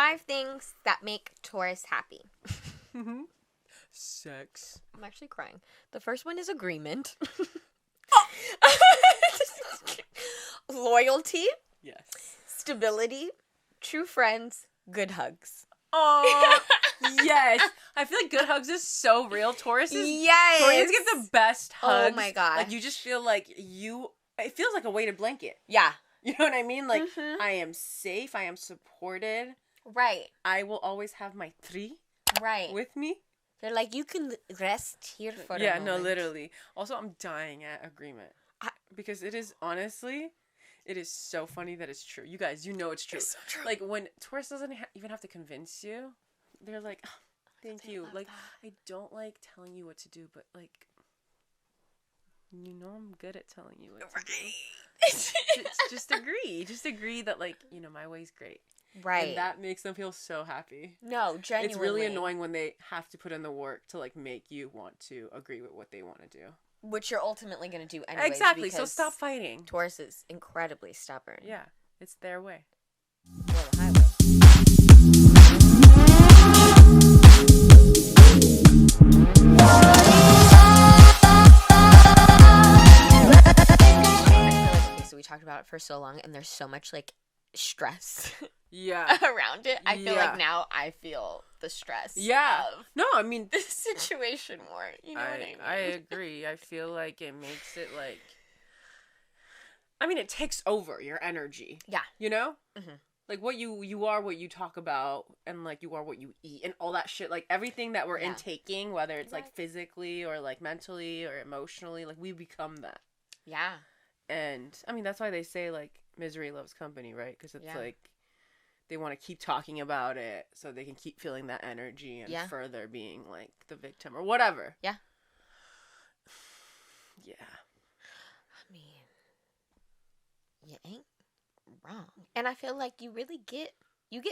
5 things that make Taurus happy. Sex. I'm actually crying. The first one is agreement. Loyalty. Yes. Stability. True friends. Good hugs. Oh, yes. I feel like good hugs is so real. Taurus get the best hugs. Oh my god. Like, you just feel like it feels like a weighted blanket. Yeah. You know what I mean? Like, I am safe. I am supported. Right. I will always have my three with me. They're like, you can rest here for a moment. Yeah, no, literally. Also, I'm dying at agreement. Because it is, honestly, it is so funny that it's true. You guys, you know it's true. It's so true. Like, when Taurus doesn't even have to convince you, they're like, oh, thank you. Like, that. I don't like telling you what to do, but, like, you know I'm good at telling you what to do. Just agree. Just agree that, like, you know, my way's great. Right. And that makes them feel so happy. No, genuinely. It's really annoying when they have to put in the work to, like, make you want to agree with what they want to do. Which you're ultimately going to do anyways. Exactly, so stop fighting. Taurus is incredibly stubborn. Yeah, it's their way. Or the highway. So we talked about it for so long, and there's so much, like, stress around it. I feel like now I feel the stress of no, I mean this situation more. You know what I mean? I agree. I feel like it makes it like, I mean, it takes over your energy. Yeah. You know? Mm-hmm. Like, what you are what you talk about, and, like, you are what you eat, and all that shit. Like, everything that we're intaking, whether it's like physically or like mentally or emotionally, like, we become that. Yeah. And I mean, that's why they say, like, misery loves company, right? Because it's like they want to keep talking about it so they can keep feeling that energy and further being, like, the victim or whatever. Yeah. Yeah. I mean, you ain't wrong. And I feel like you really get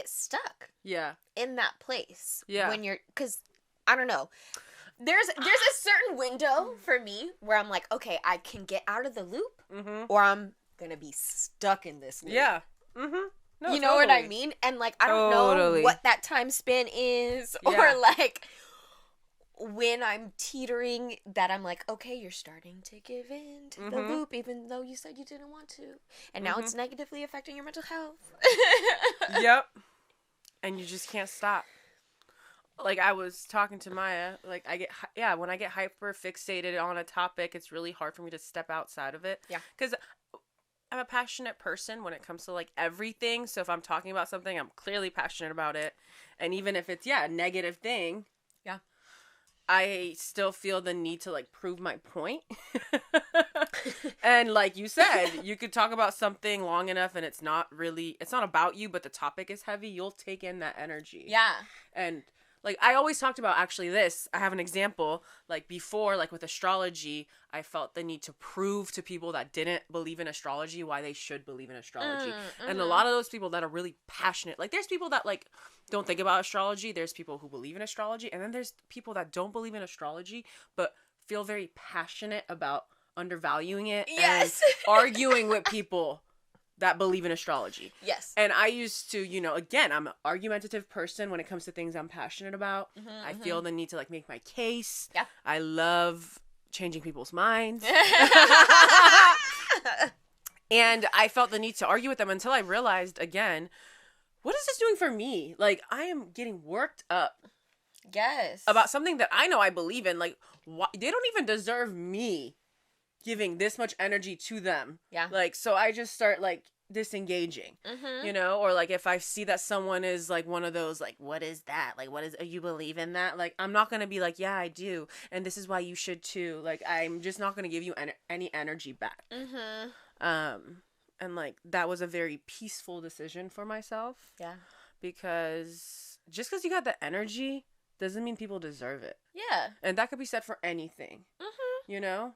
stuck. Yeah. In that place. Yeah. When you're, because, I don't know. There's a certain window for me where I'm like, okay, I can get out of the loop, or I'm gonna be stuck in this loop. Yeah. Mm-hmm. No, you know what I mean? And, like, I don't know what that time span is, or, like, when I'm teetering, that I'm like, okay, you're starting to give in to the loop, even though you said you didn't want to, and now it's negatively affecting your mental health. Yep. And you just can't stop. Like, I was talking to Maya, like, when I get hyper fixated on a topic, it's really hard for me to step outside of it. Yeah. Because I'm a passionate person when it comes to, like, everything. So if I'm talking about something, I'm clearly passionate about it. And even if it's, a negative thing. Yeah. I still feel the need to, like, prove my point. And like you said, you could talk about something long enough and it's not about you, but the topic is heavy. You'll take in that energy. Yeah. And, like, I always talked about, actually, this. I have an example. Like, before, like, with astrology, I felt the need to prove to people that didn't believe in astrology why they should believe in astrology. And a lot of those people that are really passionate, like, there's people that, like, don't think about astrology. There's people who believe in astrology. And then there's people that don't believe in astrology, but feel very passionate about undervaluing it and arguing with people that believe in astrology. Yes. And I used to, you know, again, I'm an argumentative person when it comes to things I'm passionate about. I feel the need to, like, make my case. Yeah. I love changing people's minds. And I felt the need to argue with them until I realized, again, what is this doing for me? Like, I am getting worked up. Yes. About something that I know I believe in. Like, they don't even deserve me giving this much energy to them. Yeah. Like, so I just start, like, disengaging, you know? Or, like, if I see that someone is, like, one of those, like, what is that? Like, you believe in that? Like, I'm not gonna be like, yeah, I do. And this is why you should too. Like, I'm just not gonna give you any energy back. And, like, that was a very peaceful decision for myself. Yeah. Because just because you got the energy doesn't mean people deserve it. Yeah. And that could be said for anything. You know?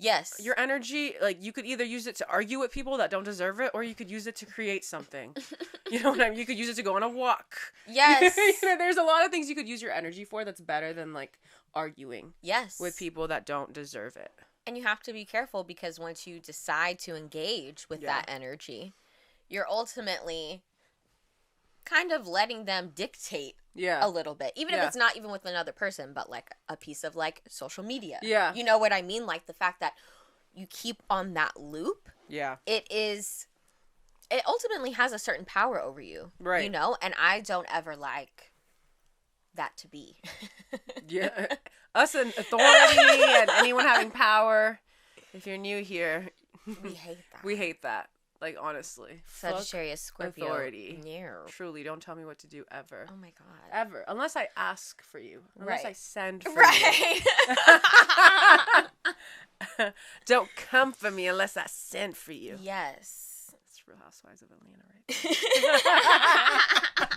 Yes. Your energy, like, you could either use it to argue with people that don't deserve it, or you could use it to create something. You know what I mean? You could use it to go on a walk. Yes. You know, there's a lot of things you could use your energy for that's better than, like, arguing. Yes. With people that don't deserve it. And you have to be careful, because once you decide to engage with that energy, you're ultimately kind of letting them dictate a little bit. Even if it's not even with another person, but like a piece of like social media. Yeah. You know what I mean? Like the fact that you keep on that loop. Yeah. It ultimately has a certain power over you. Right. You know? And I don't ever like that to be. Yeah. Us and authority and anyone having power. If you're new here, we hate that. We hate that. Like, honestly. Sagittarius, Scorpio. Authority. No. Truly, don't tell me what to do ever. Oh my God. Ever. Unless I ask for you. Unless I send for you. Don't come for me unless I send for you. Yes. That's Real Housewives of Atlanta right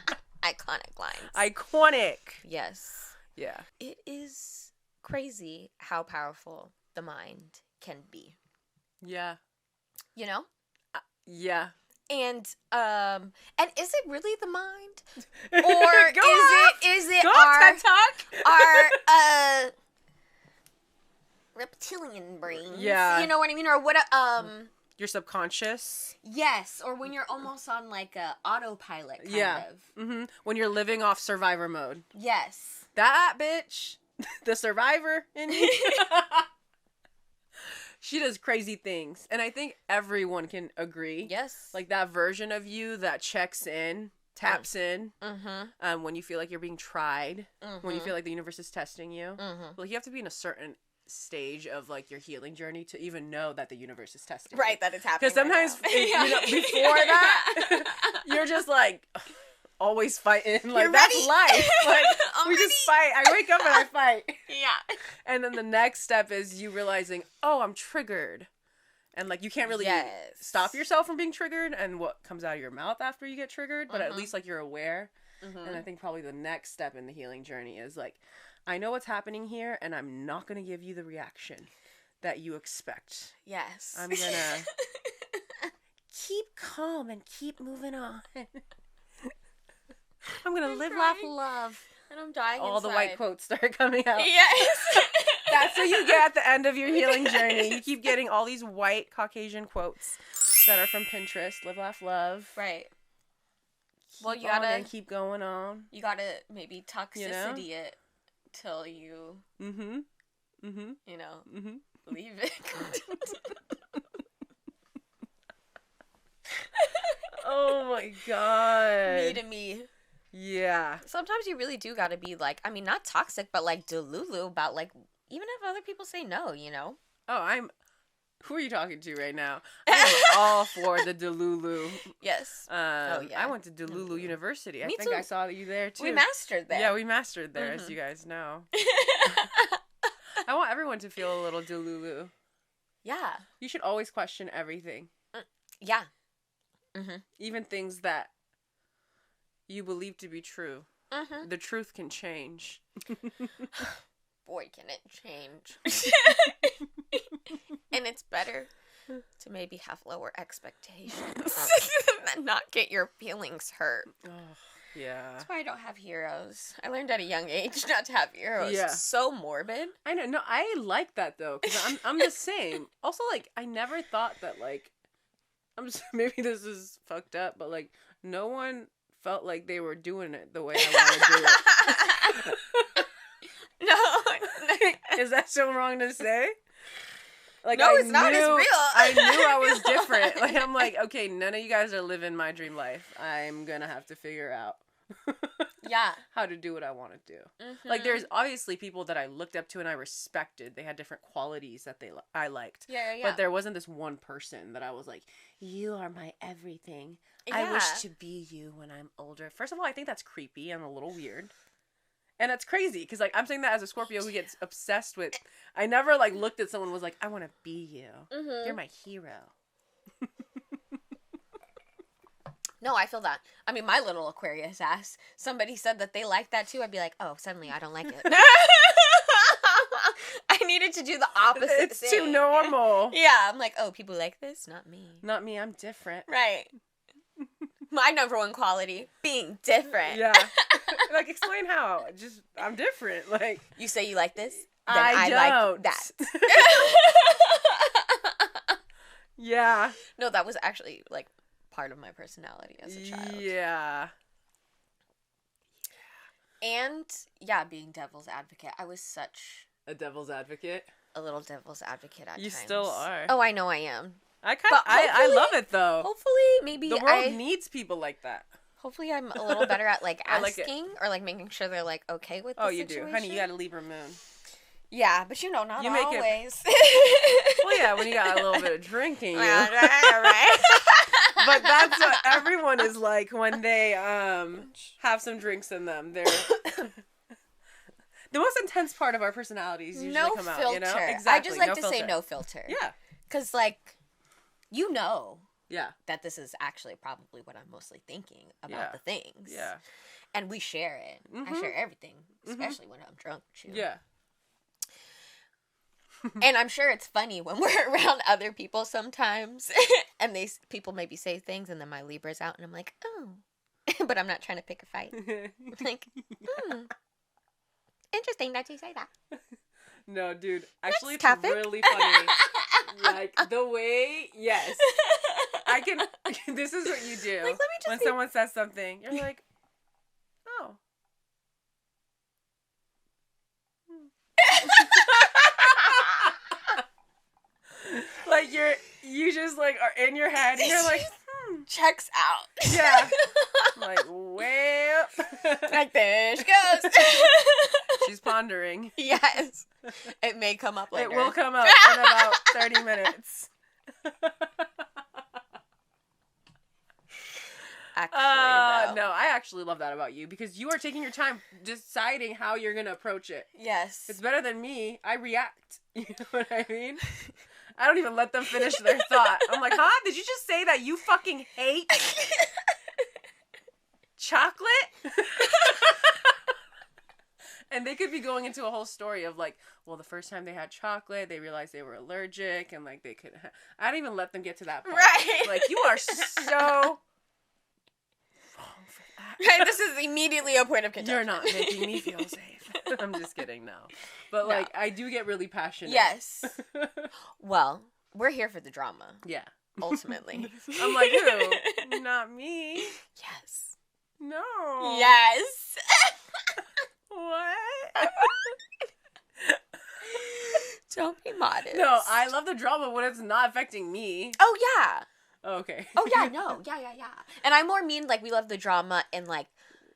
there. Iconic lines. Iconic. Yes. Yeah. It is crazy how powerful the mind can be. Yeah. You know? Yeah. And is it really the mind? Or is it our reptilian brain? Yeah. You know what I mean? Or what your subconscious? Yes, or when you're almost on like a autopilot kind of. Mm-hmm. When you're living off survivor mode. Yes. That bitch, the survivor in you. She does crazy things. And I think everyone can agree. Yes. Like that version of you that checks in, taps in, when you feel like you're being tried, when you feel like the universe is testing you. Well, you have to be in a certain stage of like your healing journey to even know that the universe is testing you. Right, that it's happening. Because sometimes before that, you're just like... always fighting. Like, you're that's ready. life. Like, we just fight. I wake up and I fight. Yeah. And then the next step is you realizing, oh, I'm triggered. And, like, you can't really stop yourself from being triggered and what comes out of your mouth after you get triggered. But at least, like, you're aware. And I think probably the next step in the healing journey is, like, I know what's happening here and I'm not going to give you the reaction that you expect. Yes. I'm going to keep calm and keep moving on. I'm going to live, laugh, love. And I'm dying All inside. the white quotes start coming out. Yes. That's what you get at the end of your healing journey. You keep getting all these white Caucasian quotes that are from Pinterest. Live, laugh, love. Right. Well, you gotta keep going on. You gotta maybe toxicity it till you, you know, leave it. Oh my God. Me to me. Yeah. Sometimes you really do gotta be like, I mean, not toxic, but like delulu about like, even if other people say no, you know? Oh, who are you talking to right now? I'm all for the Delulu. Yes. I went to Delulu University. Me I think too. I saw you there too. We mastered there. Yeah, we mastered there, as you guys know. I want everyone to feel a little Delulu. Yeah. You should always question everything. Yeah. Even things that you believe to be true. The truth can change. Boy, can it change. And it's better to maybe have lower expectations than not get your feelings hurt. Oh, yeah. That's why I don't have heroes. I learned at a young age not to have heroes. Yeah. So morbid. I know. No, I like that though, because I'm the same. Also, like, I never thought that, like, maybe this is fucked up, but like, no one felt like they were doing it the way I want to do it. No. Is that so wrong to say? Like, no, it's not. It's real. I knew I was different. Like, I'm like, okay, none of you guys are living my dream life. I'm gonna have to figure out how to do what I want to do. Like, there's obviously people that I looked up to and I respected. They had different qualities that I liked. Yeah. But there wasn't this one person that I was like, you are my everything. I wish to be you when I'm older. First of all, I think that's creepy and a little weird. And it's crazy, because, like, I'm saying that as a Scorpio who gets obsessed with... I never, like, looked at someone and was like, I want to be you. You're my hero. No, I feel that. I mean, my little Aquarius ass, somebody said that they liked that too. I'd be like, oh, suddenly I don't like it. I needed to do the opposite It's too normal. Yeah, I'm like, oh, people like this? Not me. Not me, I'm different. Right. My number one quality, being different. Yeah. Like, explain how. Just, I'm different. Like, you say you like this? Then I like don't. that. Yeah. No, that was actually, like, part of my personality as a child. Yeah. And, yeah, being devil's advocate. I was such... A devil's advocate? A little devil's advocate at times. You still are. Oh, I know I am. I love it, though. Hopefully, maybe the world needs people like that. Hopefully, I'm a little better at, like, asking or, like, making sure they're, like, okay with the situation. Oh, you do. Honey, you got a Libra moon. Yeah, but not always. Well, yeah, when you got a little bit of drinking. Right. But that's what everyone is like when they have some drinks in them. They're the most intense part of our personalities usually come out, you know? Exactly. I just like to say no filter. Yeah. Because, like, yeah, that this is actually probably what I'm mostly thinking about the things. Yeah. And we share it. I share everything, especially when I'm drunk, too. Yeah. And I'm sure it's funny when we're around other people sometimes, and people maybe say things, and then my Libra's out, and I'm like, oh. But I'm not trying to pick a fight. Like, interesting that you say that. No, dude. Actually, it's really funny. Like, the way, yes. This is what you do. Like, let me just when someone says something, you're like, oh. Like, you just, like, are in your head, and you're like, checks out. Yeah. Like, well. Like, there she goes. She's pondering. Yes. It may come up later. It will come up in about 30 minutes. Actually, no, I actually love that about you because you are taking your time deciding how you're going to approach it. Yes. It's better than me. I react. You know what I mean? I don't even let them finish their thought. I'm like, huh? Did you just say that you fucking hate chocolate? And they could be going into a whole story of like, well, the first time they had chocolate, they realized they were allergic and like they could. I don't even let them get to that part. Right. Like, you are so wrong for that. Right, this is immediately a point of contention. You're not making me feel safe. I'm just kidding, no. But like, I do get really passionate. Yes. Well, we're here for the drama. Yeah. Ultimately. I'm like, who? Not me. Yes. No. Yes. What? Don't be modest. No, I love the drama when it's not affecting me. Oh, yeah. Oh, okay. Oh, yeah, no. Yeah. And I more mean, like, we love the drama and, like,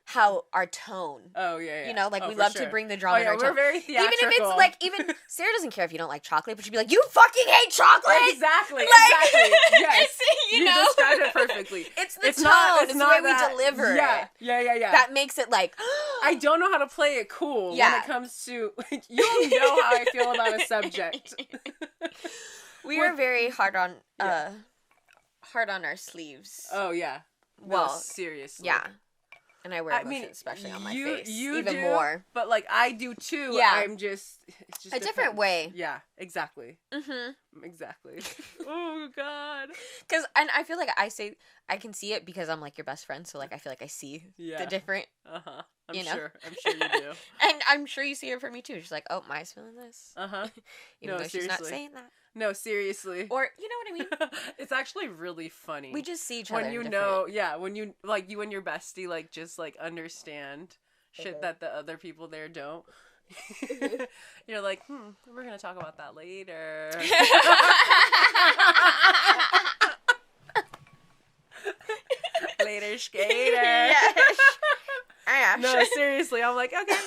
how our tone. Oh, yeah. You know, like, we love to bring the drama in our tone. We're very theatrical. Even if it's, like, Sarah doesn't care if you don't like chocolate, but she'd be like, you fucking hate chocolate! Exactly, like, exactly. Yes. You know? described it perfectly. It's the tone. It's the way we deliver it. Yeah. That makes it, like... I don't know how to play it cool when it comes to... You know how I feel about a subject. We are very hard on our sleeves. Oh, yeah. Well, no, seriously. Yeah. And I wear emotion, especially on my face. You even do, more. But, like, I do, too. Yeah. I'm just... It's just a different way. Yeah, exactly. Mm-hmm. Exactly. Oh, God. And I feel like I can see it because I'm, like, your best friend, so, like, I feel like I see the different... Uh-huh. I'm you know? sure you do. And I'm sure you see it from me, too. She's like, oh, Maya's feeling this. Uh-huh. Even though she's not saying that. No, seriously. Or, you know what I mean? It's actually really funny. We just see each other when you know, when you, like, you and your bestie, like, just, like, understand shit that the other people there don't. You're like, we're gonna talk about that later. Later, skater. Yes. No, seriously, I'm like, okay.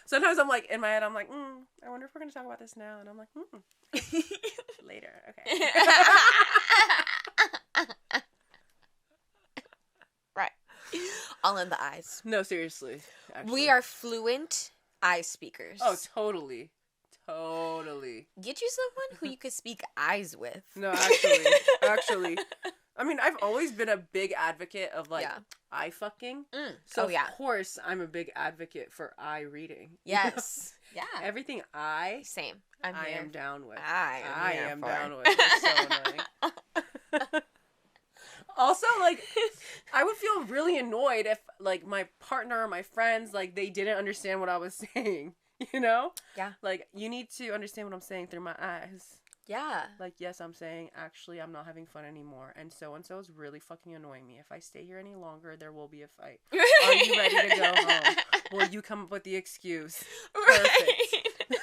Sometimes I'm like, in my head, I'm like, I wonder if we're gonna talk about this now, and I'm like, later, okay. Right. All in the eyes. No, seriously. Actually. We are fluent eye speakers. Oh, totally. Totally. Get you someone who you could speak eyes with. No, actually. I mean, I've always been a big advocate of, like, eye fucking. So, of course, I'm a big advocate for eye reading. Yes. Yeah. Everything Same. I am down with. I am down with. It's so annoying. Also, like, I would feel really annoyed if, like, my partner or my friends, like, they didn't understand what I was saying. You know? Yeah. Like, you need to understand what I'm saying through my eyes. Yeah. Like, yes, I'm saying, actually, I'm not having fun anymore. And so is really fucking annoying me. If I stay here any longer, there will be a fight. Are you ready to go home? Will you come up with the excuse? Perfect. Right.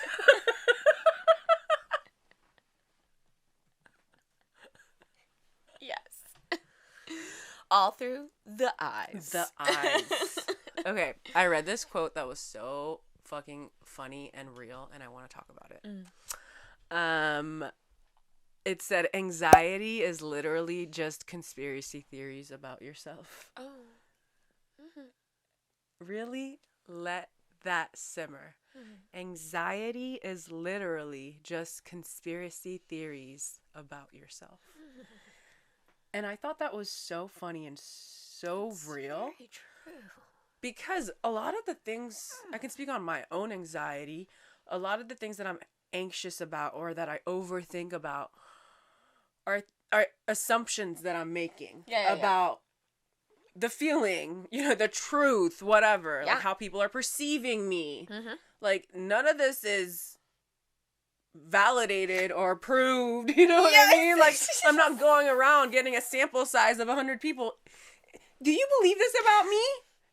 Yes. All through the eyes. The eyes. Okay, I read this quote that was so fucking funny and real, and I want to talk about it. It said, anxiety is literally just conspiracy theories about yourself. Oh. Mm-hmm. Really? Let that simmer. Mm-hmm. Anxiety is literally just conspiracy theories about yourself. Mm-hmm. And I thought that was so funny and so real. Very true. Because a lot of the things, I can speak on my own anxiety, a lot of the things that I'm anxious about or that I overthink about are assumptions that I'm making about the feeling, the truth, whatever, like how people are perceiving me. Mm-hmm. Like, none of this is validated or proved, you know what I mean? Like, I'm not going around getting a sample size of 100 people. Do you believe this about me?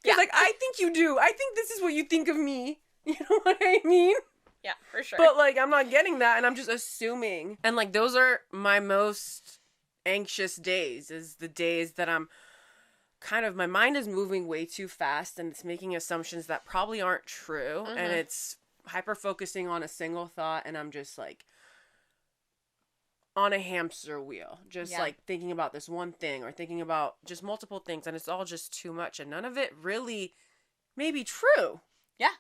Yeah. Like, I think you do. I think this is what you think of me. You know what I mean? Yeah, for sure. But, like, I'm not getting that, and I'm just assuming. And, like, those are my most anxious days, is the days that I'm kind of, my mind is moving way too fast, and it's making assumptions that probably aren't true, mm-hmm. and it's hyper-focusing on a single thought, and I'm just, like, on a hamster wheel, just, like, thinking about this one thing, or thinking about just multiple things, and it's all just too much, and none of it really may be true. Yeah.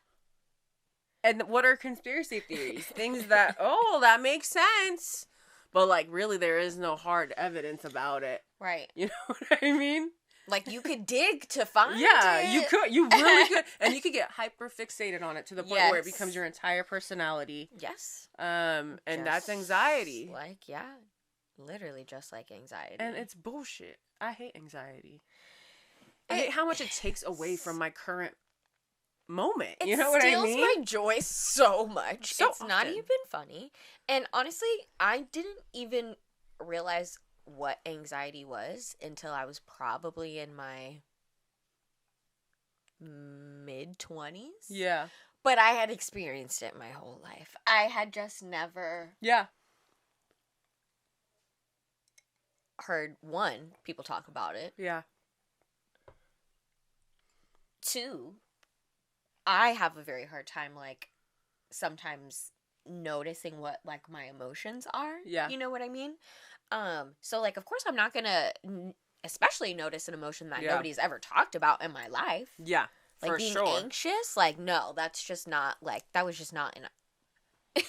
And what are conspiracy theories? Things that, that makes sense. But, like, really, there is no hard evidence about it. Right. You know what I mean? Like, you could dig to find it. You could. You really could. And you could get hyper-fixated on it to the point where it becomes your entire personality. Yes. And that's anxiety. Like, literally just like anxiety. And it's bullshit. I hate anxiety. I hate how much it takes away from my current moment. You know what I mean? It steals my joy so much. It's often. Not even funny. And honestly, I didn't even realize what anxiety was until I was probably in my mid-20s. Yeah. But I had experienced it my whole life. I had just never heard, one, people talk about it. Yeah. Two, I have a very hard time, like, sometimes noticing what, like, my emotions are. Yeah. You know what I mean? So, like, of course I'm not gonna especially notice an emotion that nobody's ever talked about in my life. Yeah, like, for being anxious, like, no, that's just not, like, that was just not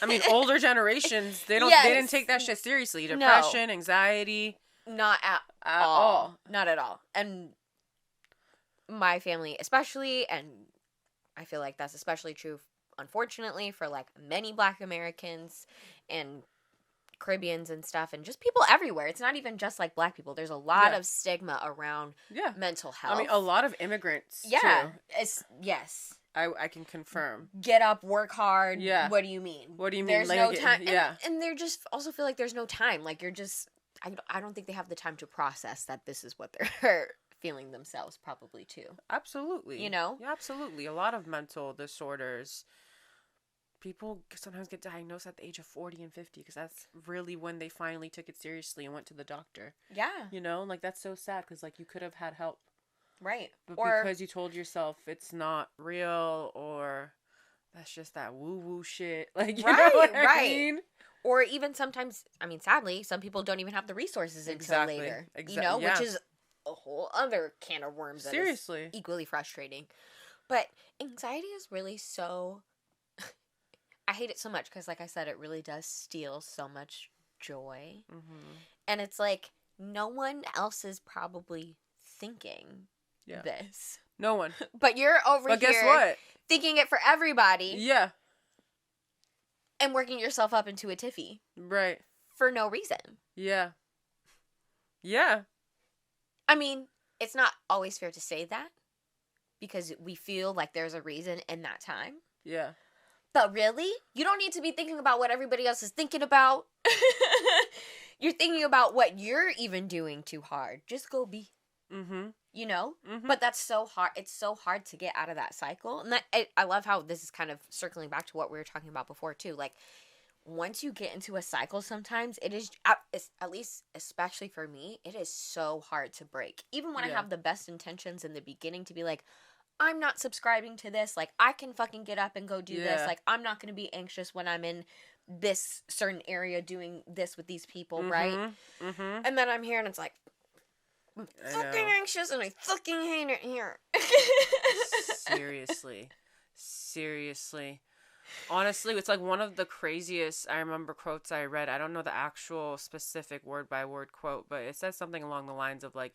I mean, older generations, they didn't take that shit seriously. Depression, anxiety. Not at all. Not at all. And my family especially, and I feel like that's especially true, unfortunately, for, like, many Black Americans and Caribbeans and stuff, and just people everywhere. It's not even just, like, Black people. There's a lot of stigma around mental health. I mean, a lot of immigrants, too. Yes. I can confirm. Get up, work hard. Yeah. What do you mean? What do you mean? There's no time. And they're just also feel like there's no time. Like, you're just, I don't think they have the time to process that this is what they're feeling themselves probably too. Absolutely. You know? Yeah, absolutely. A lot of mental disorders. People sometimes get diagnosed at the age of 40 and 50 because that's really when they finally took it seriously and went to the doctor. Yeah. You know? Like, that's so sad because, like, you could have had help. Right. But because you told yourself it's not real or that's just that woo-woo shit. Like, you know what I mean? Or even sometimes, I mean, sadly, some people don't even have the resources until later. You know? Which is a whole other can of worms. Seriously. That is equally frustrating. But anxiety is really so... I hate it so much because, like I said, it really does steal so much joy. Mm-hmm. And it's like, no one else is probably thinking this. No one. But you're over here guess what? Thinking it for everybody. Yeah. And working yourself up into a tiffy. Right. For no reason. Yeah. Yeah. I mean, it's not always fair to say that because we feel like there's a reason in that time. Yeah. But really? You don't need to be thinking about what everybody else is thinking about. You're thinking about what you're even doing too hard. Just go be. Mm-hmm. You know? Mm-hmm. But that's so hard. It's so hard to get out of that cycle. And I love how this is kind of circling back to what we were talking about before, too. Like, once you get into a cycle, sometimes it is, at least, especially for me, it is so hard to break. Even when I have the best intentions in the beginning to be like, I'm not subscribing to this. Like, I can fucking get up and go do this. Like, I'm not going to be anxious when I'm in this certain area doing this with these people, right? Mm-hmm. And then I'm here and it's like, I'm fucking anxious and I fucking hate it here. Seriously. Honestly, it's like one of the craziest, I remember, quotes I read. I don't know the actual specific word-by-word quote, but it says something along the lines of, like,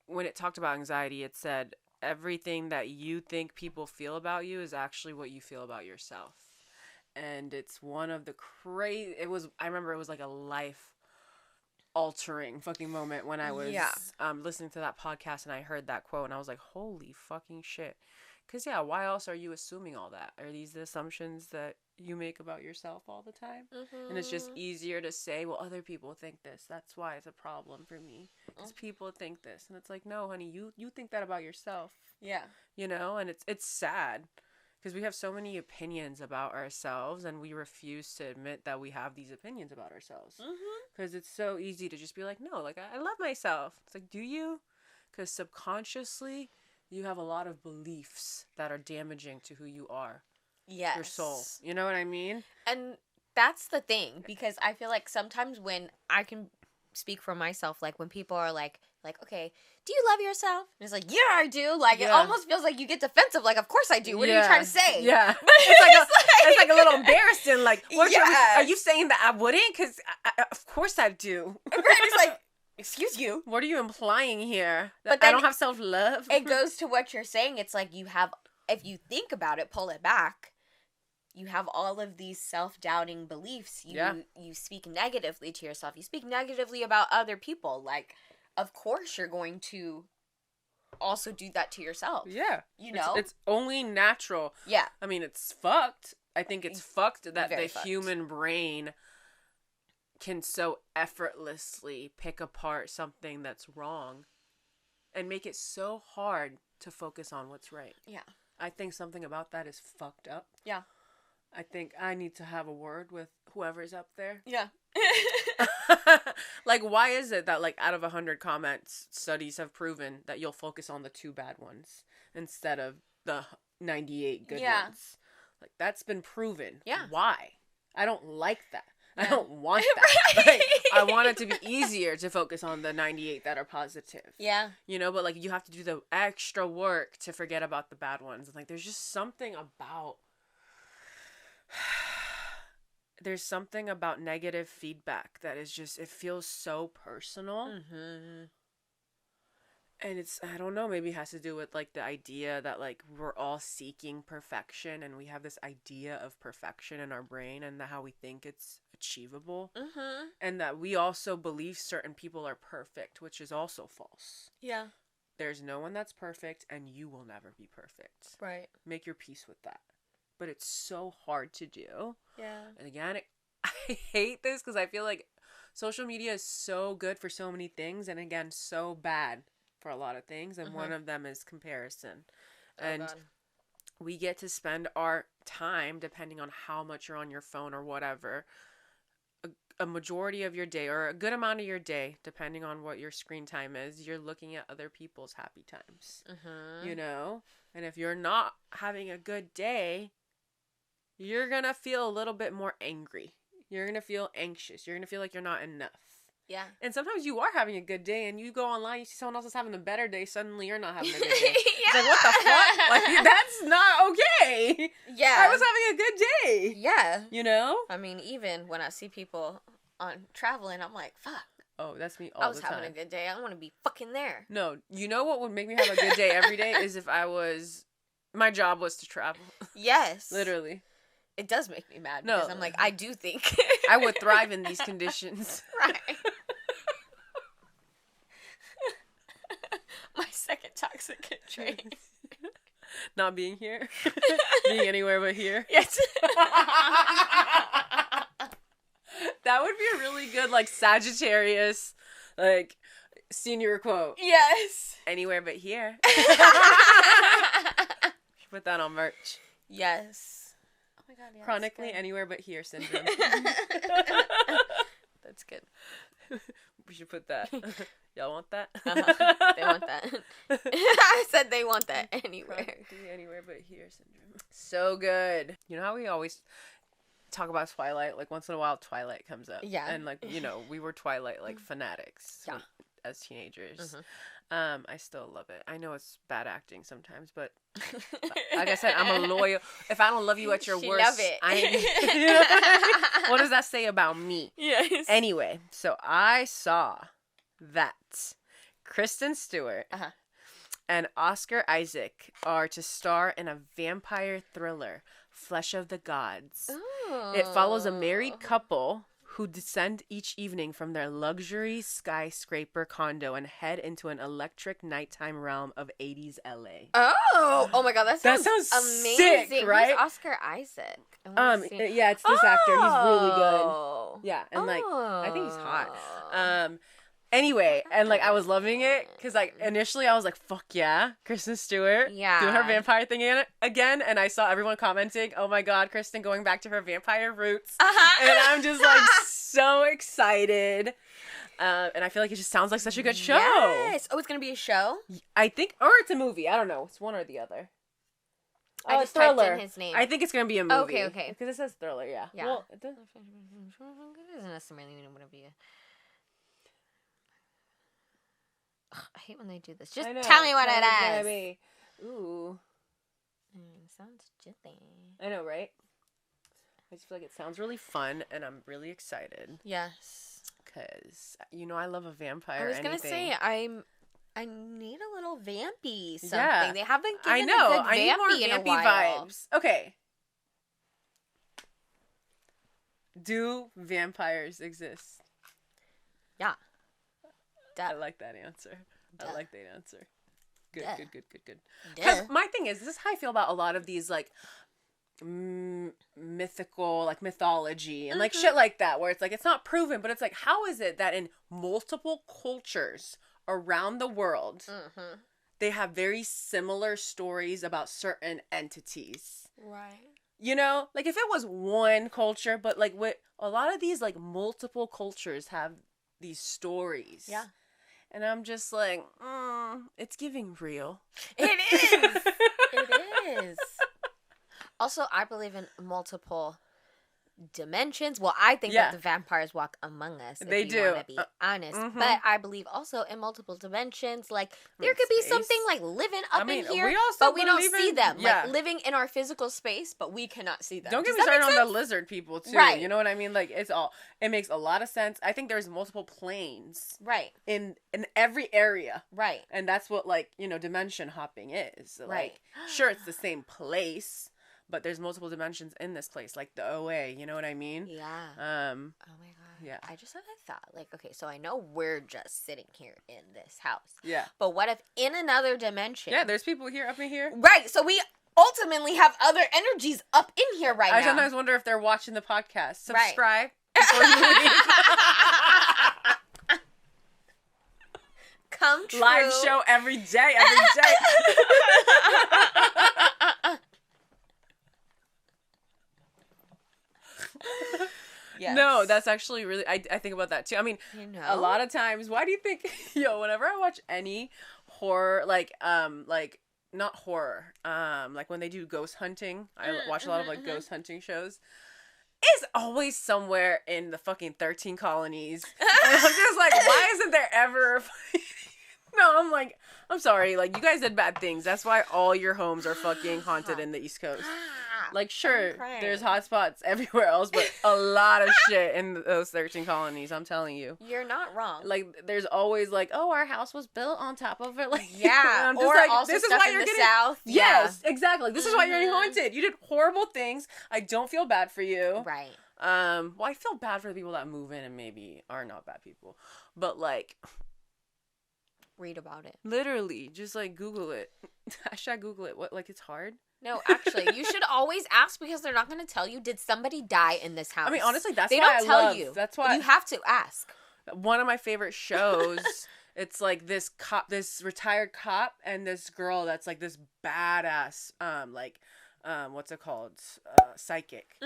when it talked about anxiety, it said, everything that you think people feel about you is actually what you feel about yourself. And it's one of the I remember it was like a life-altering fucking moment when I was listening to that podcast and I heard that quote and I was like, holy fucking shit. Because, why else are you assuming all that? Are these the assumptions that you make about yourself all the time? Mm-hmm. And it's just easier to say, well, other people think this. That's why it's a problem for me. Because people think this. And it's like, no, honey, you think that about yourself. Yeah. You know? And it's sad. Because we have so many opinions about ourselves and we refuse to admit that we have these opinions about ourselves. Because it's so easy to just be like, no, like, I love myself. It's like, do you? Because subconsciously, you have a lot of beliefs that are damaging to who you are. Yes. Your soul. You know what I mean? And that's the thing, because I feel like sometimes when I can speak for myself, like when people are like, okay, do you love yourself? And it's like, yeah, I do. Like, it almost feels like you get defensive. Like, of course I do. What are you trying to say? Yeah. It's like a little embarrassing. Like, are you saying that I wouldn't? Because of course I do. Right. It's like, excuse you. What are you implying here? That I don't have self-love? It goes to what you're saying. It's like you have, if you think about it, pull it back, you have all of these self-doubting beliefs. You speak negatively to yourself. You speak negatively about other people. Like, of course you're going to also do that to yourself. Yeah. You know? It's only natural. Yeah. I mean, it's fucked. I think it's fucked that the human brain can so effortlessly pick apart something that's wrong and make it so hard to focus on what's right. Yeah. I think something about that is fucked up. Yeah. I think I need to have a word with whoever's up there. Yeah. Like, why is it that, like, out of 100 comments, studies have proven that you'll focus on the 2 bad ones instead of the 98 good ones? Like, that's been proven. Yeah. Why? I don't like that. Yeah. I don't want that. Like, I want it to be easier to focus on the 98 that are positive. Yeah. You know, but, like, you have to do the extra work to forget about the bad ones. And, like, there's just something about... There's something about negative feedback that is just... It feels so personal. Mm-hmm. And it's... I don't know, maybe it has to do with, like, the idea that, like, we're all seeking perfection. And we have this idea of perfection in our brain and how we think it's achievable. Mm-hmm. And that we also believe certain people are perfect, which is also false. Yeah. There's no one that's perfect, and you will never be perfect. Right. Make your peace with that. But it's so hard to do. Yeah. And again, I hate this because I feel like social media is so good for so many things, and again, so bad for a lot of things. And one of them is comparison. And we get to spend our time, depending on how much you're on your phone or whatever, a majority of your day or a good amount of your day, depending on what your screen time is, you're looking at other people's happy times. You know? And if you're not having a good day, you're going to feel a little bit more angry. You're going to feel anxious. You're going to feel like you're not enough. Yeah. And sometimes you are having a good day and you go online, you see someone else is having a better day, suddenly you're not having a good day. It's like, what the fuck? Like, that's not okay. Yeah. I was having a good day. Yeah. You know? I mean, even when I see people on traveling, I'm like, fuck. Oh, that's me all the time. I was having a good day. I want to be fucking there. No, you know what would make me have a good day every day is if my job was to travel. Yes. Literally. It does make me mad because I'm like, I do think. I would thrive in these conditions. Right. My second toxic trait. Not being here. Being anywhere but here. Yes. That really good, like, Sagittarius, like, senior quote. Yes. Anywhere but here. Put that on merch. Yes. Oh my God, yeah. Chronically anywhere but here syndrome. That's good. We should put that. Y'all want that? They want that. I said they want that anywhere. Chronically anywhere but here syndrome. So good. You know how we always talk about Twilight? Like, once in a while, Twilight comes up. Yeah. And, like, you know, we were Twilight, like, fanatics as teenagers. I still love it. I know it's bad acting sometimes, but like I said, I'm a loyal. If I don't love you at your worst, love it. What does that say about me? Yes. Anyway, so I saw that Kristen Stewart and Oscar Isaac are to star in a vampire thriller, Flesh of the Gods. Oh. It follows a married couple who descend each evening from their luxury skyscraper condo and head into an electric nighttime realm of 80s LA. Oh my God, that sounds amazing. Sick, right? Who's Oscar Isaac? Yeah, it's this actor. He's really good. Yeah, and like I think he's hot. Anyway, and like I was loving it because like initially I was like, "Fuck yeah, Kristen Stewart, doing her vampire thing again," and I saw everyone commenting, "Oh my God, Kristen going back to her vampire roots," and I'm just like so excited. And I feel like it just sounds like such a good show. Yes. Oh, it's gonna be a show? I think, or it's a movie. I don't know. It's one or the other. I just typed in his name. I think it's gonna be a movie. Okay. Because it says thriller. Yeah. Well, it doesn't necessarily mean what it be. I hate when they do this. Just tell me what it is. Ooh. Sounds chilly. I know, right? I just feel like it sounds really fun, and I'm really excited. Yes. Because, you know, I love a vampire. I was going to say, I need a little vampy something. Yeah. They haven't given I know. a good I need more vampy in a vampy while. vibes. Okay. Do vampires exist? Yeah. I like that answer. Duh. I like that answer. Good, Duh. good. Because my thing is, this is how I feel about a lot of these, like, mythical, like, mythology and, like, shit like that, where it's, like, it's not proven, but it's, like, how is it that in multiple cultures around the world, they have very similar stories about certain entities? Right. You know? Like, if it was one culture, but, like, what a lot of these, like, multiple cultures have these stories. Yeah. And I'm just like, it's giving real. It is. It is. Also, I believe in multiple dimensions. Well, I think that the vampires walk among us. If they you do. Want to be honest, but I believe also in multiple dimensions. Like there could be something like living up in here, but we don't see them. Like living in our physical space, but we cannot see them. Don't get me started on the lizard people too. Right. You know what I mean? Like it makes a lot of sense. I think there's multiple planes. Right. In every area. Right. And that's what dimension hopping is. Like, right. Sure, it's the same place. But there's multiple dimensions in this place, like the OA, you know what I mean? Yeah. Oh my God. Yeah. I just had a thought, like, okay, so I know we're just sitting here in this house. Yeah. But what if in another dimension? Yeah, there's people here, up in here. Right. So we ultimately have other energies up in here now. I sometimes wonder if they're watching the podcast. Subscribe before you leave. Come true. Live show every day. Yes. No, that's actually really, I think about that too. I mean, a lot of times, why do you think, whenever I watch any horror, like not horror, like when they do ghost hunting, I watch a lot of like ghost hunting shows, it's always somewhere in the fucking 13 colonies. And I'm just like, why isn't there ever No, I'm like, I'm sorry, like, you guys did bad things. That's why all your homes are fucking haunted in the East Coast. Like, sure, there's hot spots everywhere else, but a lot of shit in those 13 colonies, I'm telling you. You're not wrong. Like, there's always, like, oh, our house was built on top of it. Like, yeah, I'm just or like, also this is stuff why in you're the getting... South. Yes, exactly. This is why you're getting haunted. You did horrible things. I don't feel bad for you. Right. Well, I feel bad for the people that move in and maybe are not bad people. But, like... read about it. Literally, just like Google it. # Google it. What? Like it's hard? No, actually, you should always ask because they're not going to tell you. Did somebody die in this house? I mean, honestly, that's they why don't tell you. That's why you have to ask. One of my favorite shows. It's like this retired cop, and this girl that's like this badass, what's it called? Psychic.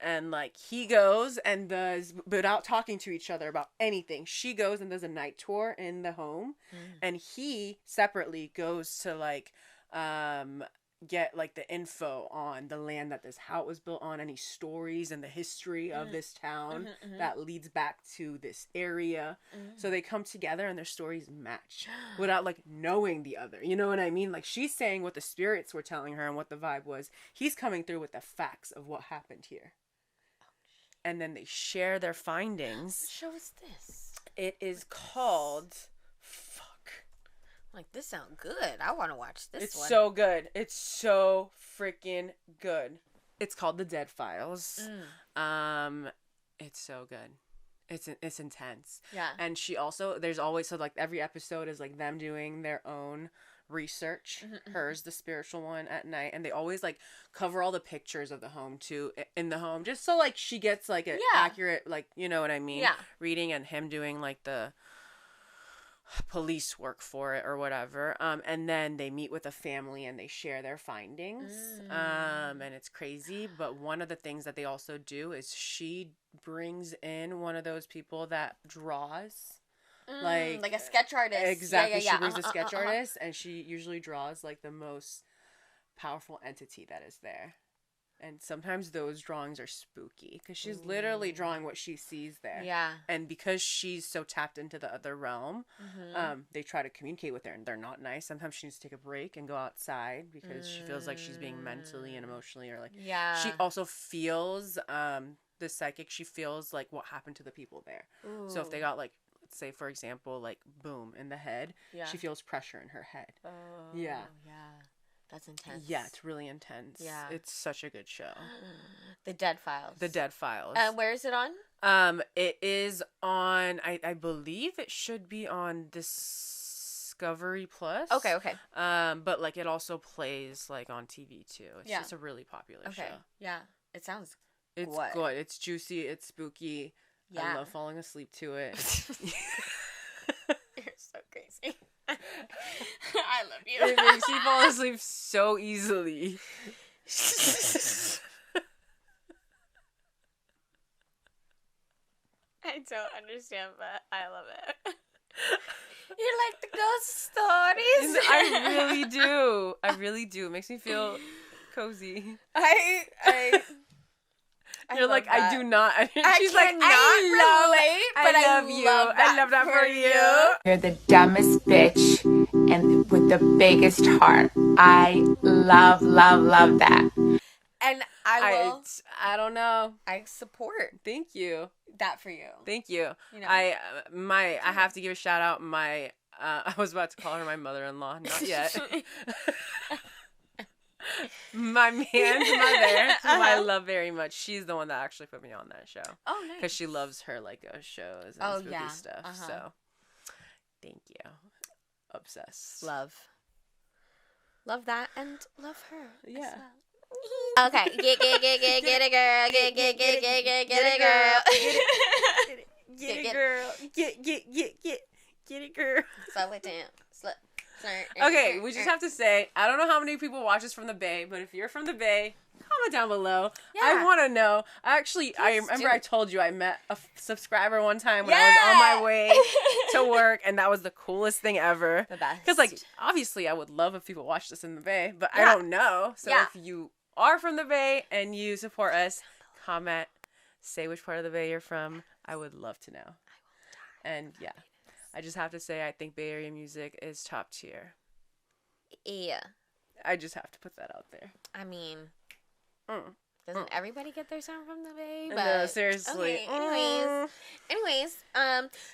And like he goes and does, without talking to each other about anything, she goes and does a night tour in the home, and he separately goes to like, get like the info on the land that this house was built on, any stories and the history of this town that leads back to this area. So they come together and their stories match without like knowing the other. You know what I mean? Like she's saying what the spirits were telling her and what the vibe was. He's coming through with the facts of what happened here. And then they share their findings. What show is this? It is called... Like, this sounds good. I want to watch this one. It's so good. It's so freaking good. It's called The Dead Files. It's so good. It's intense. Yeah. And she also, there's always, so like every episode is like them doing their own research. Hers, the spiritual one, at night. And they always like cover all the pictures of the home too, in the home. Just so like she gets like an accurate, like, you know what I mean? Yeah. Reading, and him doing like the police work for it or whatever, and then they meet with a family and they share their findings, and it's crazy. But one of the things that they also do is she brings in one of those people that draws, like a sketch artist. Exactly. She brings a sketch artist, and she usually draws like the most powerful entity that is there. And sometimes those drawings are spooky because she's literally drawing what she sees there. Yeah. And because she's so tapped into the other realm, they try to communicate with her, and they're not nice. Sometimes she needs to take a break and go outside because she feels like she's being mentally and emotionally, or like, she also feels, the psychic, she feels like what happened to the people there. Ooh. So if they got like, let's say for example, like boom in the head, she feels pressure in her head. Oh. Yeah. Yeah. That's intense. Yeah, it's really intense. Yeah. It's such a good show. The Dead Files. The Dead Files. Where is it on? It is on, I believe it should be on Discovery Plus. Okay. But like it also plays like on TV too. It's just a really popular show. Yeah. It sounds It's good. It's juicy. It's spooky. Yeah. I love falling asleep to it. You're so crazy. I love you. It makes me fall asleep so easily. I don't understand, but I love it. You like the ghost stories? I really do. I really do. It makes me feel cozy. You're like, that. I do not. She's like, I love you. I love that for you. You're the dumbest bitch and with the biggest heart. I love that. And I don't know. I support. Thank you. That for you. Thank you. You know, I have to give a shout out. I was about to call her my mother-in-law. Not yet. My man's mother, who I love very much, she's the one that actually put me on that show. Oh, nice. Because she loves her like ghost shows and spooky stuff. So, thank you. Obsessed. Love that and love her. Yeah. Well. Okay. Get it, girl. Get it, girl. Get it, girl. Get it, girl. Slow it down. Okay, we just have to say, I don't know how many people watch us from the Bay, but if you're from the Bay, comment down below. Yeah. I want to know. Actually, I remember I told you I met a subscriber one time when I was on my way to work, and that was the coolest thing ever. The best. Because, like, obviously, I would love if people watched us in the Bay, but I don't know. So if you are from the Bay and you support us, comment, say which part of the Bay you're from. I would love to know. And, yeah. I just have to say, I think Bay Area music is top tier. Yeah. I just have to put that out there. I mean, doesn't everybody get their sound from the Bay? But, no, seriously. Okay, anyways,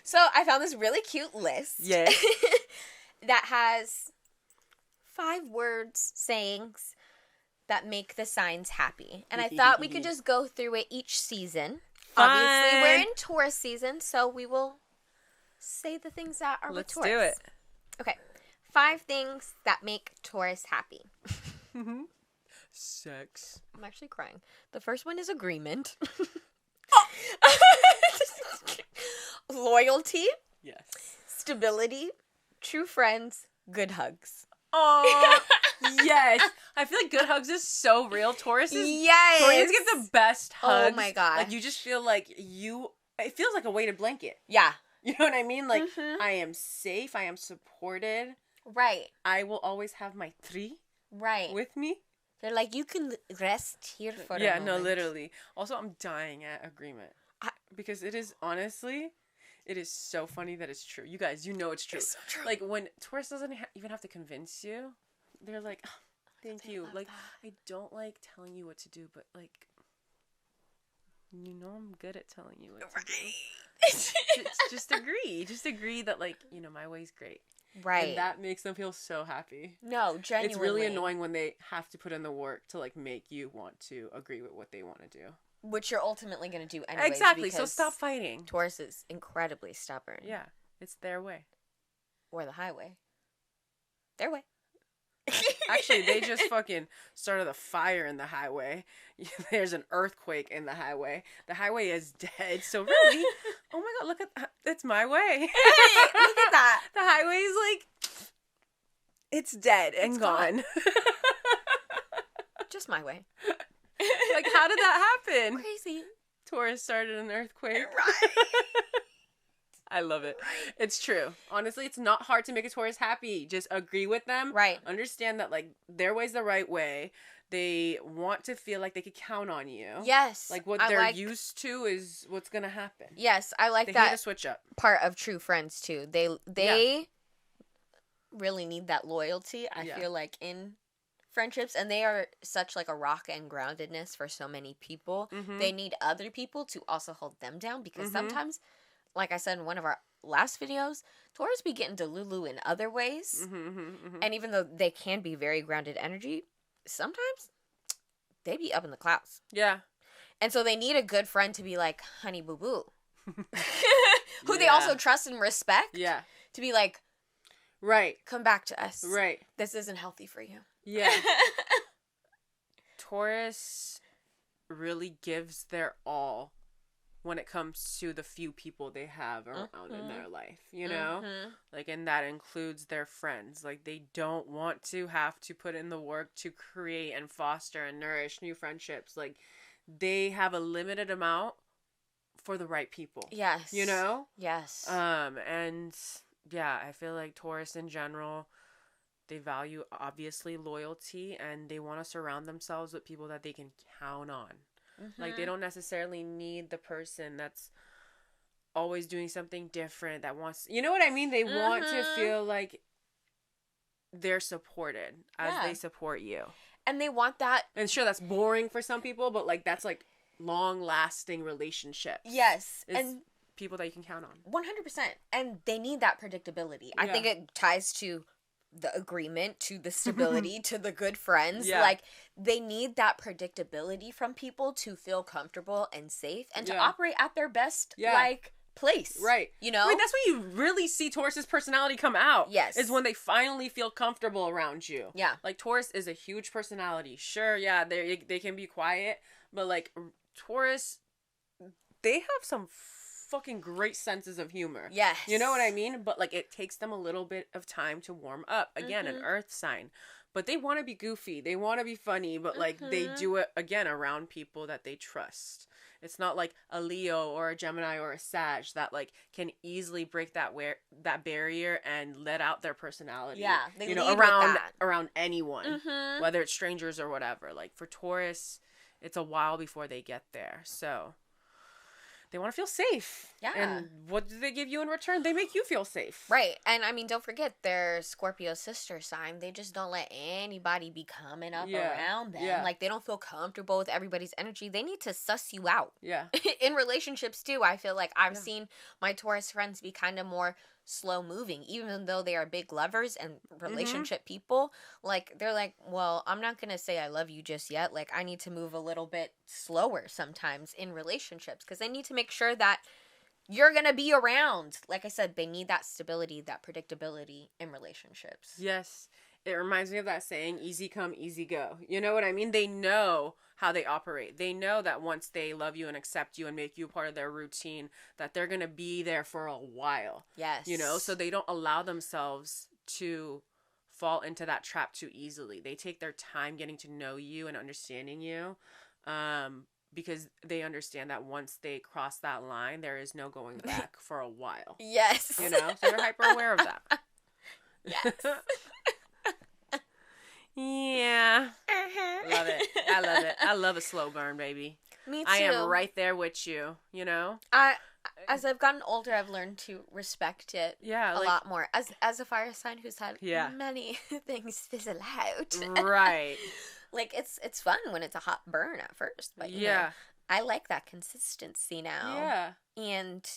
so I found this really cute list. Yes. that has 5 words, sayings that make the signs happy. And I thought we could just go through it each season. Fun. Obviously, we're in Taurus season, so we will say the things that are with Taurus. Let's do it. Okay. 5 things that make Taurus happy. Sex. I'm actually crying. The first one is agreement. Loyalty. Yes. Stability. True friends. Good hugs. Oh, yes. I feel like good hugs is so real. Taurus get the best hugs. Oh my god. Like, you just feel like it feels like a weighted blanket. Yeah. You know what I mean? Like, I am safe. I am supported. Right. I will always have my three with me. They're like, you can rest here for a moment. Yeah, no, literally. Also, I'm dying at agreement. Because it is, honestly, it is so funny that it's true. You guys, you know it's true. It's so true. Like, when Taurus doesn't even have to convince you, they're like, oh, thank you. Like, that. I don't like telling you what to do, but, like, you know I'm good at telling you what to do. Just agree. Just agree that, like, you know, my way's great. Right. And that makes them feel so happy. No, genuinely. It's really annoying when they have to put in the work to, like, make you want to agree with what they want to do. Which you're ultimately going to do anyways. Exactly, so stop fighting. Taurus is incredibly stubborn. Yeah, it's their way. Or the highway. Their way. Actually, they just fucking started a fire in the highway. There's an earthquake in the highway. The highway is dead. So really, oh my god, look at it's my way. Hey, look at that. The highway is like it's dead and gone. Just my way. Like, how did that happen? Crazy. Taurus started an earthquake. Right. I love it. It's true. Honestly, it's not hard to make a Taurus happy. Just agree with them. Right. Understand that, like, their way's the right way. They want to feel like they could count on you. Yes. Like, what they're used to is what's going to happen. Yes, I like that. They need to switch up. Part of true friends, too. They really need that loyalty, I feel like, in friendships, and they are such like a rock and groundedness for so many people. They need other people to also hold them down, because sometimes, like I said in one of our last videos, Taurus be getting delulu in other ways. And even though they can be very grounded energy, sometimes they be up in the clouds. Yeah. And so they need a good friend to be like, honey boo boo. Who they also trust and respect. Yeah. To be like, right. Come back to us. Right. This isn't healthy for you. Yeah. Taurus really gives their all when it comes to the few people they have around in their life, you know? Like, and that includes their friends. Like, they don't want to have to put in the work to create and foster and nourish new friendships. Like, they have a limited amount for the right people. Yes. You know? Yes. And yeah, I feel like Taurus in general, they value, obviously, loyalty, and they want to surround themselves with people that they can count on. Like, they don't necessarily need the person that's always doing something different, that wants... You know what I mean? They want to feel like they're supported as they support you. And they want that... And sure, that's boring for some people, but, like, that's, like, long-lasting relationships. Yes. It's and people that you can count on. 100%. And they need that predictability. I think it ties to the agreement, to the stability, to the good friends. Yeah. Like, they need that predictability from people to feel comfortable and safe and to operate at their best, like, place. Right. You know? I mean, that's when you really see Taurus's personality come out. Yes. Is when they finally feel comfortable around you. Yeah. Like, Taurus is a huge personality. Sure, yeah, they can be quiet, but, like, Taurus, they have some fucking great senses of humor. Yes. You know what I mean? But, like, it takes them a little bit of time to warm up. Again, an earth sign. But they want to be goofy. They want to be funny. But, like, they do it, again, around people that they trust. It's not like a Leo or a Gemini or a Sag that, like, can easily break that barrier and let out their personality. Yeah. They you know, around anyone. Whether it's strangers or whatever. Like, for Taurus, it's a while before they get there. So... they want to feel safe. Yeah. And what do they give you in return? They make you feel safe. Right. And, I mean, don't forget, their Scorpio sister sign. They just don't let anybody be coming up around them. Yeah. Like, they don't feel comfortable with everybody's energy. They need to suss you out. Yeah. In relationships, too, I feel like I've seen my Taurus friends be kind of more slow moving, even though they are big lovers and relationship people. Like, they're like, well, I'm not gonna say I love you just yet. Like, I need to move a little bit slower sometimes in relationships, because I need to make sure that you're going to be around. Like I said, they need that stability, that predictability in relationships. Yes. It reminds me of that saying, easy come, easy go. You know what I mean? They know how they operate. They know that once they love you and accept you and make you part of their routine, that they're going to be there for a while. Yes. You know, so they don't allow themselves to fall into that trap too easily. They take their time getting to know you and understanding you, because they understand that once they cross that line, there is no going back for a while. Yes. You know, so they're hyper aware of that. Yes. Yeah. Love it. I love it. I love a slow burn, baby. Me too. I am right there with you, you know? As I've gotten older, I've learned to respect it a lot more. As a fire sign who's had many things fizzle out. Right. Like, it's fun when it's a hot burn at first. But, you know, I like that consistency now. Yeah. And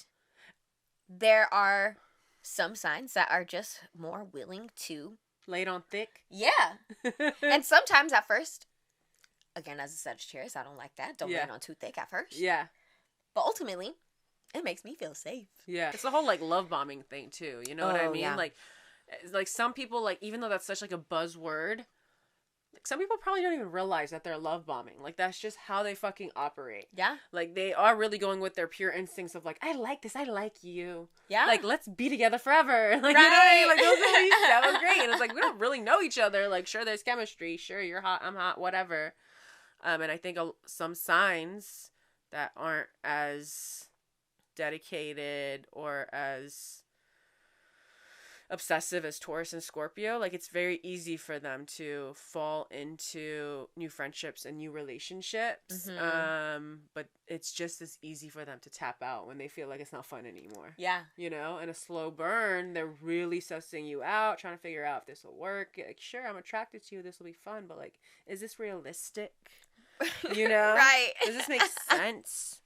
there are some signs that are just more willing to... Laid on thick? Yeah. And sometimes at first, again, as a Sagittarius, I don't like that. Don't lay on too thick at first. Yeah. But ultimately, it makes me feel safe. Yeah. It's the whole, like, love bombing thing, too. You know what I mean? Yeah. Like, some people, like, even though that's such, like, a buzzword, like, some people probably don't even realize that they're love bombing. Like, that's just how they fucking operate. Yeah. Like, they are really going with their pure instincts of, like, I like this, I like you. Yeah. Like, let's be together forever. Like, right. You know what I mean? Like, those are so great. And it's like, we don't really know each other. Like, sure, there's chemistry. Sure, you're hot, I'm hot, whatever. And I think some signs that aren't as dedicated or as obsessive as Taurus and Scorpio, like, it's very easy for them to fall into new friendships and new relationships. Mm-hmm. But it's just as easy for them to tap out when they feel like it's not fun anymore. Yeah. You know, and a slow burn, they're really sussing you out, trying to figure out if this will work. Like, sure, I'm attracted to you, this will be fun, but, like, is this realistic? You know? Right. Does this make sense?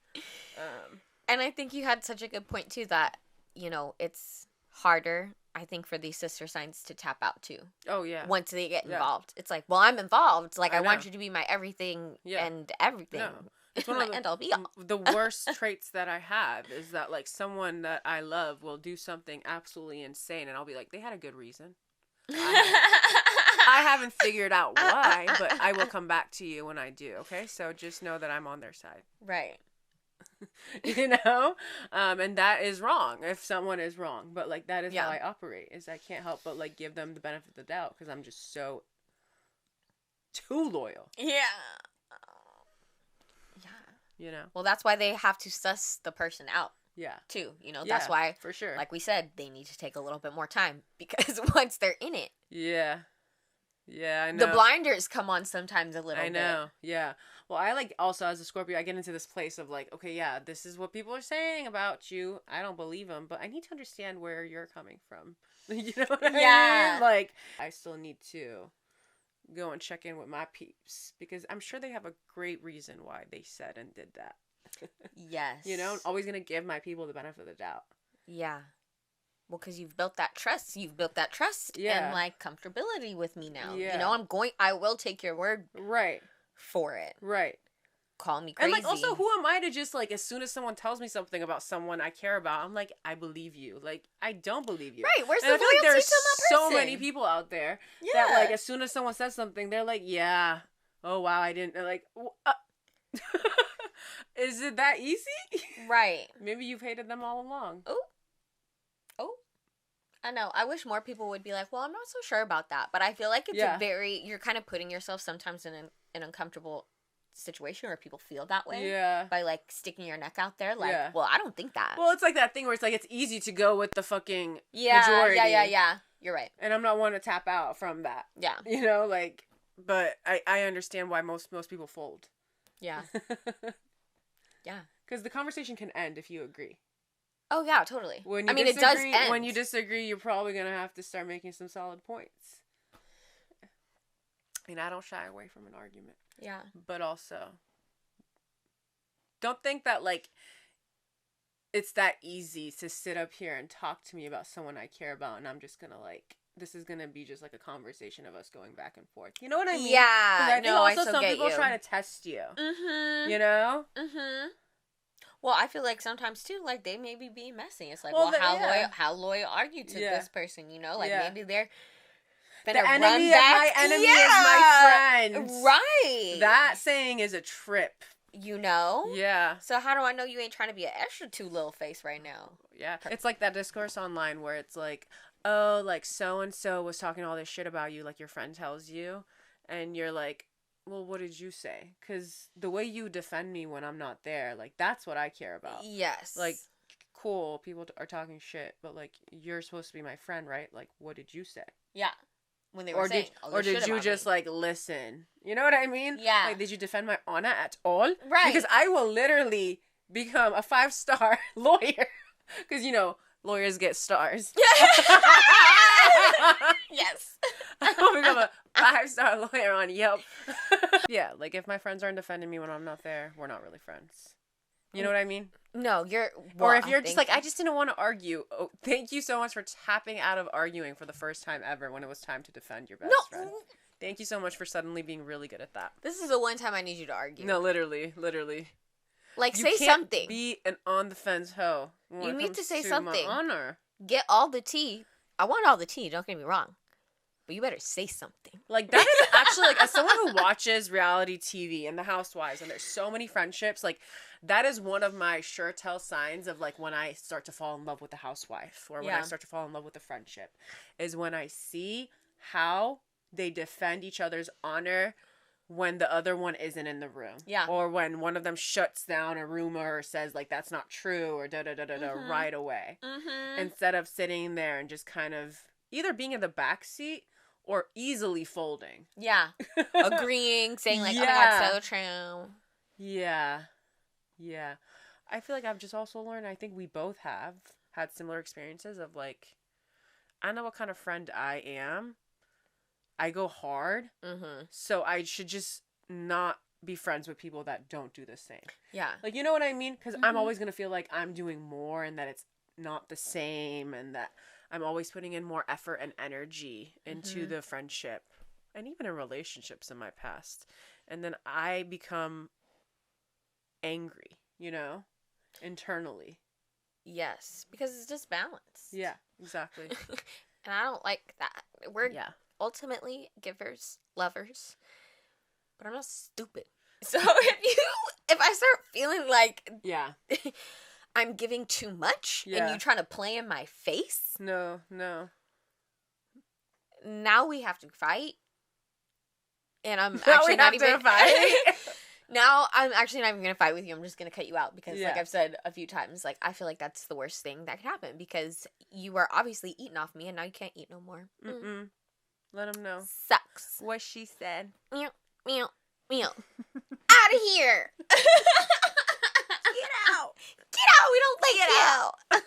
And I think you had such a good point, too, that, you know, it's harder, I think, for these sister signs to tap out too. Oh, yeah. Once they get involved. It's like, well, I'm involved. Like, I want you to be my everything and everything. No. It's one of the end all be all. The worst traits that I have is that, like, someone that I love will do something absolutely insane, and I'll be like, they had a good reason. I haven't figured out why, but I will come back to you when I do, okay? So just know that I'm on their side. Right. You know, and that is wrong if someone is wrong, but, like, that is how I operate, is I can't help but, like, give them the benefit of the doubt because I'm just so too loyal. Yeah. You know, well, that's why they have to suss the person out too, you know. That's why, for sure, like we said, they need to take a little bit more time because once they're in it, I know, the blinders come on sometimes a little bit. I know. Yeah. Well, I, like, also as a Scorpio, I get into this place of, like, okay, yeah, this is what people are saying about you. I don't believe them, but I need to understand where you're coming from. You know what I mean? Like, I still need to go and check in with my peeps because I'm sure they have a great reason why they said and did that. Yes. You know, I'm always going to give my people the benefit of the doubt. Yeah. Well, because you've built that trust. You've built that trust and, like, comfortability with me now. Yeah. You know, I will take your word. Right. For it. Right. Call me crazy. And, like, also, who am I to just, like, as soon as someone tells me something about someone I care about, I'm like, I believe you. Like, I don't believe you. Right. Where's the loyalty to that person? So many people out there that, like, as soon as someone says something, they're like, yeah. Oh, wow, I didn't. They're like, is it that easy? Right. Maybe you've hated them all along. Oh. I know. I wish more people would be like, well, I'm not so sure about that. But I feel like it's you're kind of putting yourself sometimes in an uncomfortable situation where people feel that way. Yeah. By, like, sticking your neck out there. Like, well, I don't think that. Well, it's like that thing where it's like, it's easy to go with the fucking majority. Yeah. You're right. And I'm not one to tap out from that. Yeah. You know, like, but I understand why most people fold. Yeah. Yeah. Because the conversation can end if you agree. Oh, yeah, totally. It does end. When you disagree, you're probably going to have to start making some solid points. I mean, I don't shy away from an argument. Yeah. But also, don't think that, like, it's that easy to sit up here and talk to me about someone I care about and I'm just going to, like, this is going to be just, like, a conversation of us going back and forth. You know what I mean? Yeah. I think also some people try to test you. Mm-hmm. You know? Mm-hmm. Well, I feel like sometimes too, like they may be being messy. It's like, well how loyal are you to this person? You know, like maybe they're the enemy of my enemy is my friend. Right. That saying is a trip. You know? Yeah. So how do I know you ain't trying to be an extra too little face right now? Yeah. It's like that discourse online where it's like, oh, like so-and-so was talking all this shit about you, like your friend tells you. And you're like, well, what did you say? Because the way you defend me when I'm not there, like, that's what I care about. Yes. Like, cool, people are talking shit, but, like, you're supposed to be my friend, right? Like, what did you say? Yeah. When they were saying, did you just, like, listen? You know what I mean? Yeah. Like, did you defend my honor at all? Right. Because I will literally become a 5-star lawyer. Because, you know, lawyers get stars. Yes. I will become a 5-star lawyer on Yelp. Yeah, like, if my friends aren't defending me when I'm not there, we're not really friends. You know what I mean? No, or if you're just like, I just didn't want to argue. Oh, thank you so much for tapping out of arguing for the first time ever when it was time to defend your best friend. Thank you so much for suddenly being really good at that. This is the one time I need you to argue. No, literally. Like, say something. Be an on the fence hoe. You need to say something. My honor. Get all the tea. I want all the tea. Don't get me wrong. But you better say something. Like, that is actually, like, as someone who watches reality TV and The Housewives, and there's so many friendships, like, that is one of my sure tell signs of, like, when I start to fall in love with a housewife or when I start to fall in love with a friendship, is when I see how they defend each other's honor when the other one isn't in the room. Yeah. Or when one of them shuts down a rumor or says, like, that's not true or da-da-da-da-da right away. Mm-hmm. Instead of sitting there and just kind of either being in the back seat or easily folding. Yeah. Agreeing, saying, like, oh my God, so true. Yeah. Yeah. I feel like I've just also learned, I think we both have had similar experiences of, like, I know what kind of friend I am. I go hard. Mm-hmm. So I should just not be friends with people that don't do the same. Yeah. Like, you know what I mean? Because I'm always going to feel like I'm doing more and that it's not the same and that I'm always putting in more effort and energy into the friendship and even in relationships in my past. And then I become angry, you know, internally. Yes, because it's just balance. Yeah, exactly. And I don't like that. We're ultimately givers, lovers, but I'm not stupid. So if I start feeling like I'm giving too much and you trying to play in my face, no. Now we have to fight. And I'm actually not even Now I'm actually not even gonna fight with you. I'm just gonna cut you out because, like I've said a few times, like I feel like that's the worst thing that could happen because you are obviously eating off me and now you can't eat no more. Mm-mm. Let them know. Sucks. What she said. Meow, meow, meow. Out of here. Get out. Get out. We don't like you.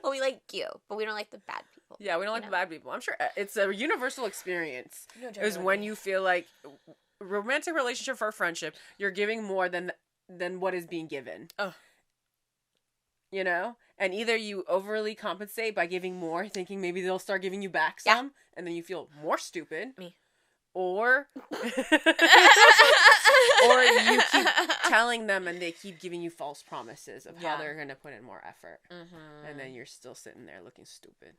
Well, we like you, but we don't like the bad people. Yeah, we don't like the bad people. I'm sure it's a universal experience. Is when you feel like romantic relationship or friendship, you're giving more than what is being given. Oh. You know? And either you overly compensate by giving more, thinking maybe they'll start giving you back some, and then you feel more stupid. Me. Or or you keep telling them and they keep giving you false promises of how they're going to put in more effort. Mm-hmm. And then you're still sitting there looking stupid.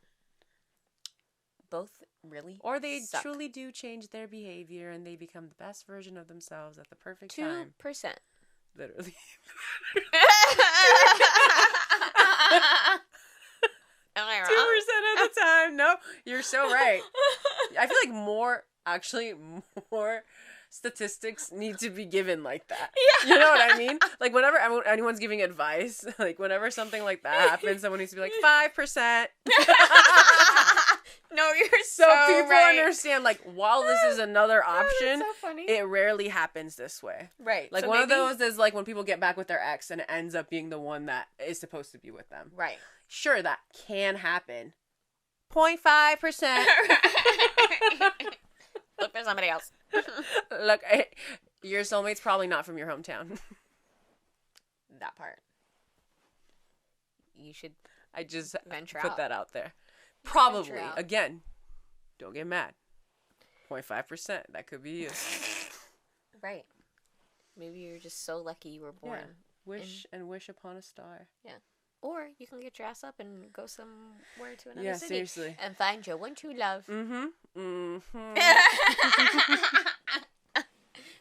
Both really Or they suck. Truly do change their behavior and they become the best version of themselves at the perfect time. 2%. Literally. 2% of the time. No, you're so right. I feel like more statistics need to be given like that. Yeah. You know what I mean? Like whenever anyone's giving advice, like whenever something like that happens, someone needs to be like 5%. No, you're so people understand, like, while this is another option, so it rarely happens this way. Right. Like, so one of those is, like, when people get back with their ex and it ends up being the one that is supposed to be with them. Right. Sure, that can happen. 0.5%. Look for somebody else. Look, your soulmate's probably not from your hometown. That part. You should I just venture put out. That out there. Probably. Again, don't get mad. 0.5%. That could be you. Right. Maybe you're just so lucky you were born Wish upon a star. Yeah. Or you can get your ass up and go somewhere to another city. Seriously. And find your one true love.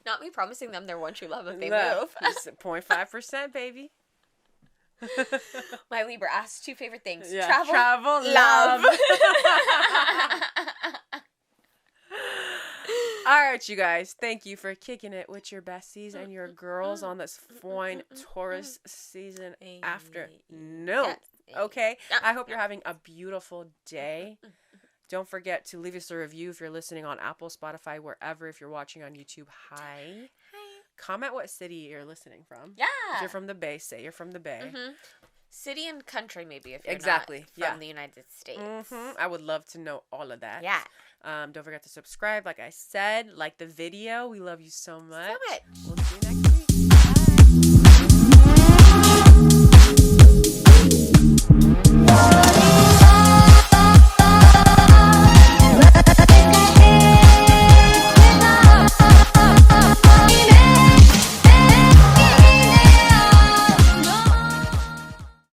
Not me promising them their one true love if they move. 0.5%, baby. My Libra asks 2 favorite things. Yeah. Travel, love. All right, you guys. Thank you for kicking it with your besties and your girls on this fine Taurus season afternoon. Okay? I hope you're having a beautiful day. Don't forget to leave us a review if you're listening on Apple, Spotify, wherever. If you're watching on YouTube, hi. Comment what city you're listening from. Yeah. If you're from the Bay, say you're from the Bay. City and country, maybe, if you're not from the United States. I would love to know all of that. Yeah. Don't forget to subscribe, like I said. Like the video. We love you so much. So much. We'll see you next time.